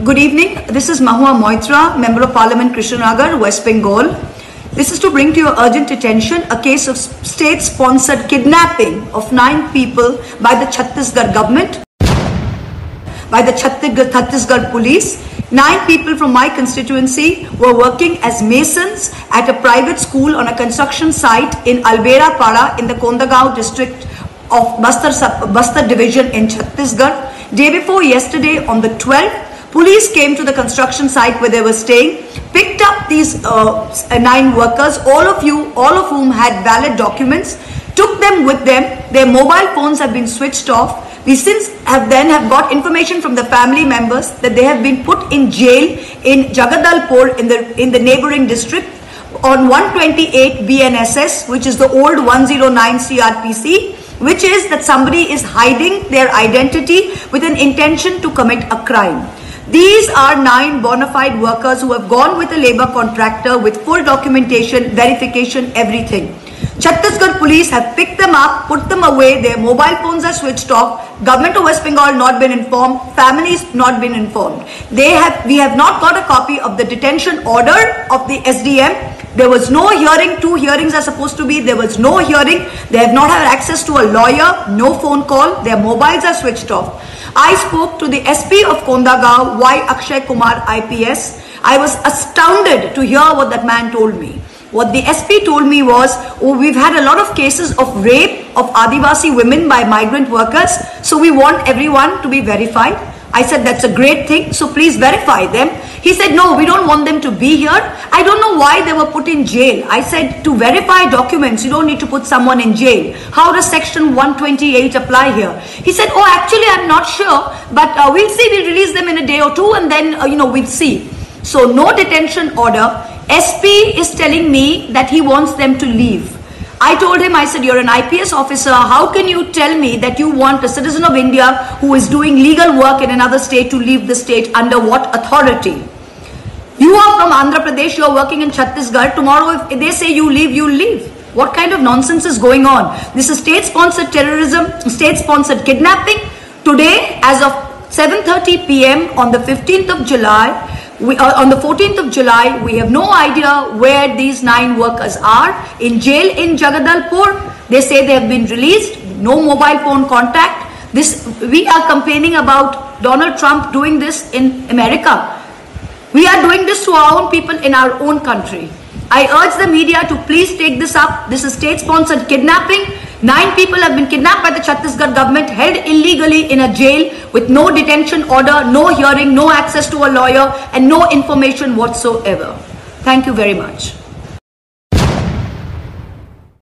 Good evening. This is Mahua Moitra, Member of Parliament, Krishnanagar, West Bengal. This is to bring to your urgent attention a case of state-sponsored kidnapping of 9 people by the Chhattisgarh government, by the Chhattisgarh police. 9 people from my constituency were working as masons at a private school on a construction site in Alvera Para in the Kondagaon district of Bastar division in Chhattisgarh. Day before yesterday, on the 12th, police came to the construction site where they were staying, picked up these 9 workers, all of whom had valid documents, took them with them. Their mobile phones have been switched off. We since have got information from the family members that they have been put in jail in Jagadalpur in the neighboring district on 128 BNSS, which is the old 109 CRPC, which is that somebody is hiding their identity with an intention to commit a crime. These are 9 bona fide workers who have gone with a labor contractor with full documentation, verification, everything. Chhattisgarh police have picked them up, put them away, their mobile phones are switched off, Government of West Bengal not been informed, families not been informed. We have not got a copy of the detention order of the SDM. There was no hearing. 2 hearings are supposed to be. There was no hearing. They have not had access to a lawyer, no phone call, their mobiles are switched off. I spoke to the SP of Kondagaon, Y. Akshay Kumar IPS. I was astounded to hear what that man told me. What the SP told me was, oh, we've had a lot of cases of rape of Adivasi women by migrant workers, so we want everyone to be verified. I said, that's a great thing, so please verify them. He said, no, we don't want them to be here. I don't know why they were put in jail. I said, to verify documents, you don't need to put someone in jail. How does section 128 apply here? He said, oh, actually, I'm not sure, but we'll see. We'll release them in a day or 2 and then, we'll see. So no detention order. SP is telling me that he wants them to leave. I told him, I said, you're an IPS officer. How can you tell me that you want a citizen of India who is doing legal work in another state to leave the state? Under what authority? You are from Andhra Pradesh, you're working in Chhattisgarh. Tomorrow, if they say you leave, you leave. What kind of nonsense is going on? This is state-sponsored terrorism, state-sponsored kidnapping. Today, as of 7:30 p.m. on the 15th of July, on the 14th of July, we have no idea where these 9 workers are. In jail in Jagadalpur, they say they have been released, no mobile phone contact. We are complaining about Donald Trump doing this in America. We are doing this to our own people in our own country. I urge the media to please take this up. This is state-sponsored kidnapping. 9 people have been kidnapped by the Chhattisgarh government, held illegally in a jail with no detention order, no hearing, no access to a lawyer, and no information whatsoever. Thank you very much.